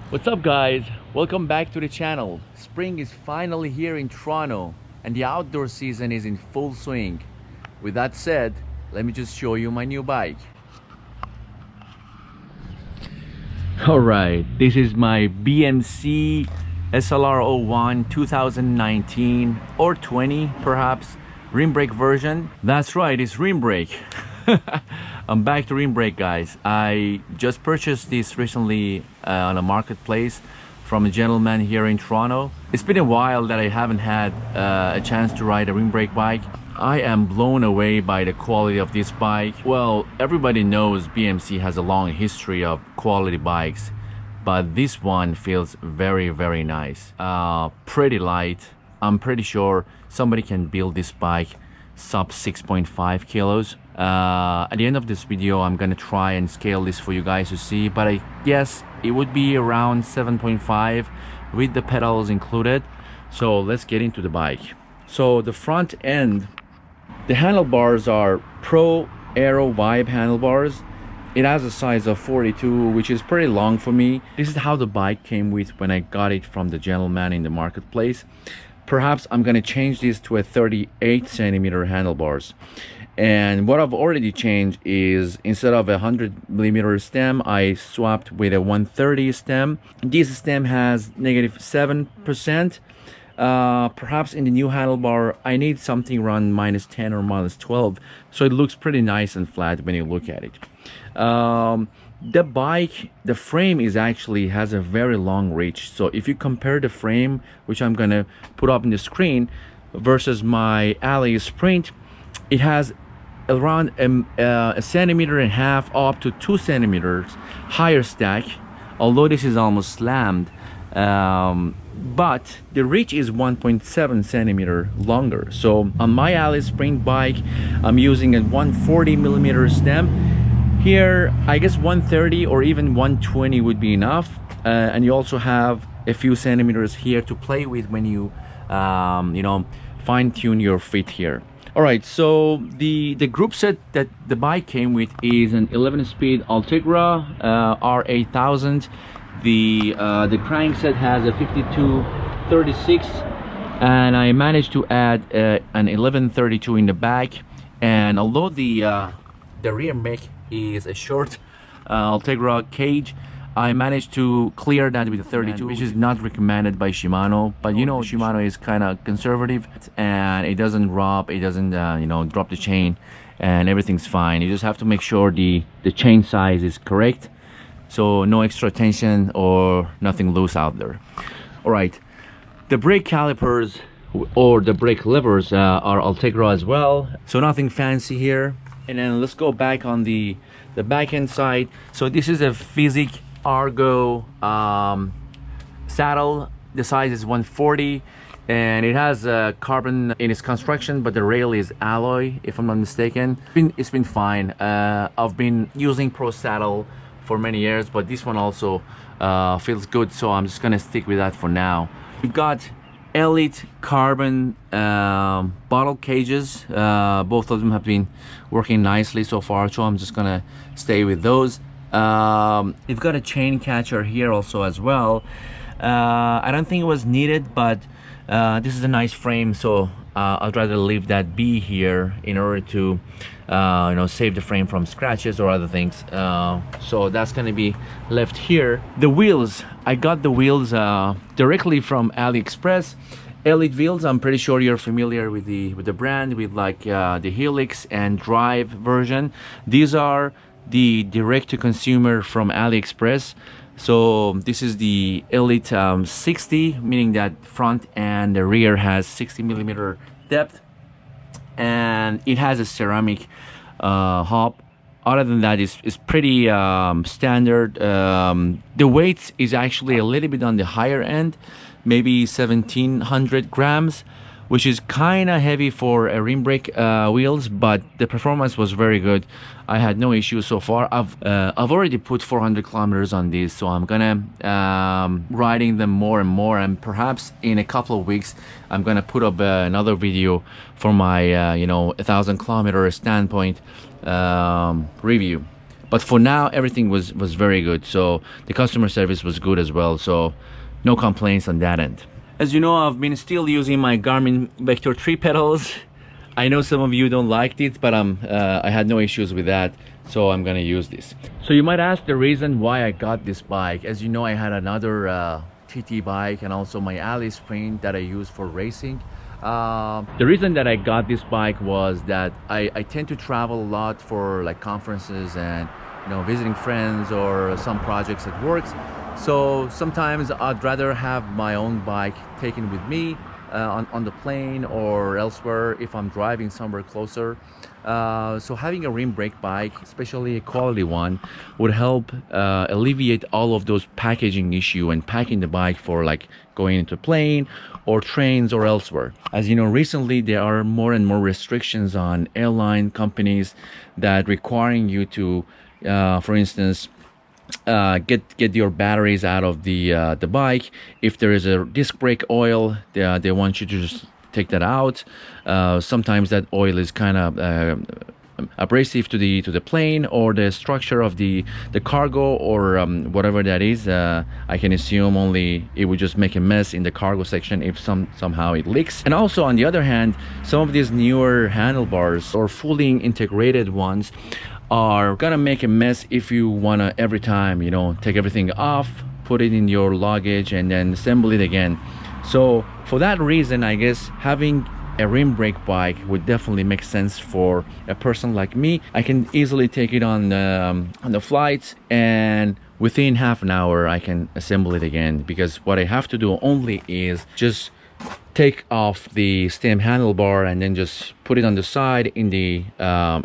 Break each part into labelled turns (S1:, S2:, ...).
S1: What's up guys? Welcome back to the channel. Spring is finally here in Toronto and the outdoor season is in full swing. With that said, let me just show you my new bike. Alright, this is my BMC SLRO1 2019 or 20 perhaps rim brake version. That's right, it's rim brake. I'm back to rim brake, guys. I just purchased this recently on a marketplace from a gentleman here in Toronto. It's been a while that I haven't had a chance to ride a rim brake bike. I am blown away by the quality of this bike. Well, everybody knows BMC has a long history of quality bikes, but this one feels very nice. Pretty light. I'm pretty sure somebody can build this bike sub 6.5 kilos. At the end of this video, I'm gonna try and scale this for you guys to see, but I guess it would be around 7.5 with the pedals included. So let's get into the bike. So the front end, the handlebars are Pro Aero Vibe handlebars. It has a size of 42, which is pretty long for me. This is how the bike came with when I got it from the gentleman in the marketplace. Perhaps I'm gonna change this to a 38 centimeter handlebars. And what I've already changed is instead of a 100mm stem, I swapped with a 130 stem. This stem has -7%. Perhaps in the new handlebar, I need something around -10 or -12. So it looks pretty nice and flat when you look at it. The bike, the frame is actually has a very long reach. So if you compare the frame, which I'm gonna put up in the screen, versus my Alley Sprint, it has around a centimeter and a half up to 2 centimeters higher stack, although this is almost slammed, but the reach is 1.7 centimeter longer. So on my Alley Sprint bike, I'm using a 140mm stem. Here I guess 130 or even 120 would be enough, and you also have a few centimeters here to play with when you fine-tune your fit here. All right, so the group set that the bike came with is an 11-speed Ultegra R8000. The crankset has a 5236, and I managed to add an 1132 in the back. And although the rear mech is a short Ultegra cage, I managed to clear that with a 32, which is not recommended by Shimano, but you know Shimano is kind of conservative and it doesn't rub, it doesn't drop the chain, and everything's fine. You just have to make sure the chain size is correct, so no extra tension or nothing loose out there. All right, the brake calipers or the brake levers are Ultegra as well, so nothing fancy here. And then let's go back on the back end side. So this is a Physic Argo saddle. The size is 140 and it has carbon in its construction, but the rail is alloy if I'm not mistaken. It's been fine. I've been using Pro Saddle for many years, but this one also feels good, so I'm just gonna stick with that for now. We've got Elite carbon bottle cages. Both of them have been working nicely so far, so I'm just gonna stay with those. You've got a chain catcher here also as well. I don't think it was needed, but this is a nice frame, so I'd rather leave that be here in order to save the frame from scratches or other things. So that's gonna be left here. The wheels, I got the wheels directly from AliExpress. Elite wheels, I'm pretty sure you're familiar with the brand, with like the Helix and Drive version. These are the direct-to-consumer from AliExpress. So this is the Elite 60, meaning that front and the rear has 60mm depth, and it has a ceramic hub. Other than that, it's pretty standard. The weight is actually a little bit on the higher end, maybe 1700 grams, which is kind of heavy for a rim brake wheels, but the performance was very good. I had no issues so far. I've already put 400 kilometers on these, so I'm gonna riding them more and more, and perhaps in a couple of weeks I'm gonna put up another video for my 1,000 kilometer standpoint review. But for now, everything was very good. So the customer service was good as well. So no complaints on that end. As you know, I've been still using my Garmin Vector 3 pedals. I know some of you don't like it, but I had no issues with that, so I'm gonna use this. So you might ask the reason why I got this bike. As you know, I had another TT bike and also my Alley Sprint that I use for racing. The reason that I got this bike was that I tend to travel a lot for like conferences and visiting friends or some projects at work. So sometimes I'd rather have my own bike taken with me on the plane or elsewhere if I'm driving somewhere closer. So having a rim brake bike, especially a quality one, would help alleviate all of those packaging issue and packing the bike for like going into plane or trains or elsewhere. As you know, recently there are more and more restrictions on airline companies that requiring you to, for instance, get your batteries out of the bike. If there is a disc brake oil, they want you to just take that out. Sometimes that oil is kind of abrasive to the plane or the structure of the cargo or whatever that is. I can assume only it would just make a mess in the cargo section if somehow it leaks. And also on the other hand, some of these newer handlebars or fully integrated ones are gonna make a mess if you wanna every time take everything off, put it in your luggage and then assemble it again. So for that reason, I guess having a rim brake bike would definitely make sense for a person like me. I can easily take it on the flights, and within half an hour I can assemble it again, because what I have to do only is just take off the stem handlebar and then just put it on the side in the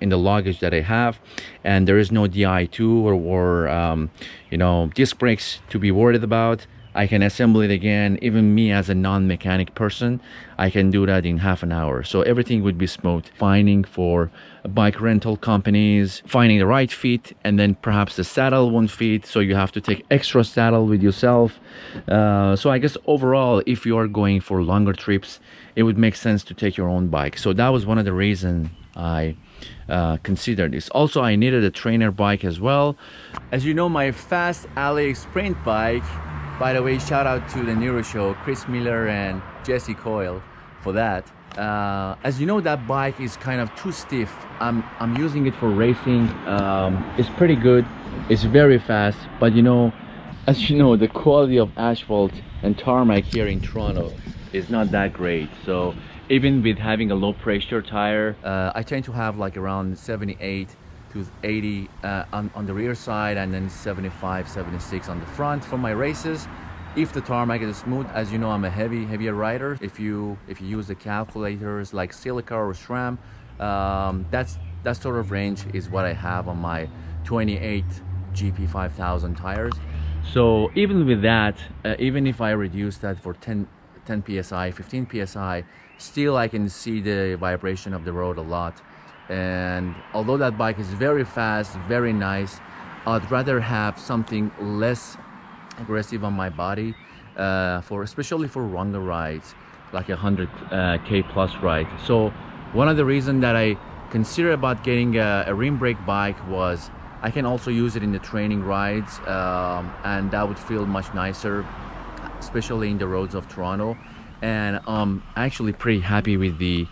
S1: luggage that I have, and there is no DI2 or disc brakes to be worried about. I can assemble it again. Even me as a non-mechanic person, I can do that in half an hour. So everything would be smooth. Finding for bike rental companies, finding the right fit, and then perhaps the saddle won't fit, so you have to take extra saddle with yourself. So I guess overall, if you are going for longer trips, it would make sense to take your own bike. So that was one of the reasons I considered this. Also, I needed a trainer bike as well. As you know, my fast Alley Sprint bike, by the way, shout out to the Neuro Show, Chris Miller and Jesse Coyle for that. As you know, that bike is kind of too stiff. I'm using it for racing. It's pretty good. It's very fast, but as you know, the quality of asphalt and tarmac here in Toronto is not that great. So even with having a low pressure tire, I tend to have like around 78 to 80 on the rear side, and then 75, 76 on the front for my races. If the tarmac is smooth, as you know, I'm a heavier rider. If you use the calculators like Silica or SRAM, that sort of range is what I have on my 28 GP 5000 tires. So even with that, even if I reduce that for 10 psi, 15 psi, still I can see the vibration of the road a lot. And although that bike is very fast, very nice, I'd rather have something less aggressive on my body, especially for longer rides, like 100k plus ride. So one of the reasons that I consider about getting a rim brake bike was I can also use it in the training rides, and that would feel much nicer, especially in the roads of Toronto. And I'm actually pretty happy with the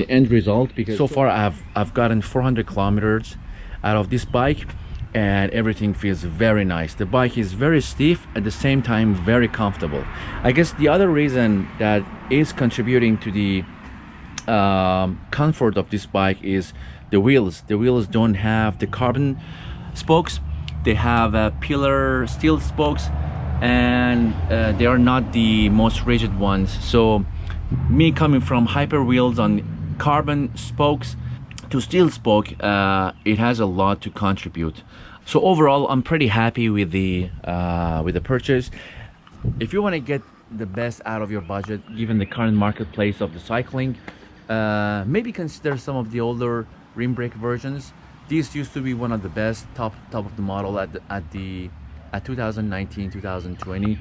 S1: end result, because so far I've gotten 400 kilometers out of this bike, and everything feels very nice. The bike is very stiff, at the same time very comfortable. I guess the other reason that is contributing to the comfort of this bike is the wheels. The wheels don't have the carbon spokes, they have pillar steel spokes, and they are not the most rigid ones. So me coming from hyper wheels on carbon spokes to steel spoke, it has a lot to contribute. So overall, I'm pretty happy with the purchase. If you want to get the best out of your budget, given the current marketplace of the cycling, maybe consider some of the older rim brake versions. These used to be one of the best, top of the model at 2019, 2020,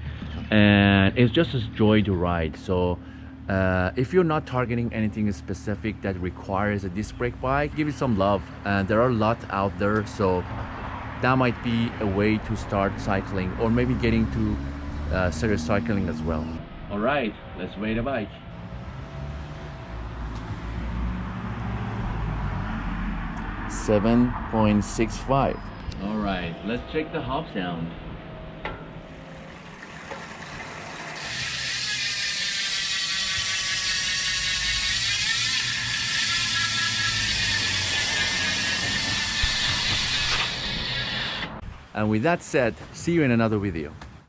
S1: and it's just a joy to ride. So If you're not targeting anything specific that requires a disc brake bike, give it some love. There are a lot out there, so that might be a way to start cycling, or maybe getting to serious cycling as well. All right, let's weigh the bike. 7.65. All right, let's check the hub sound. And with that said, see you in another video.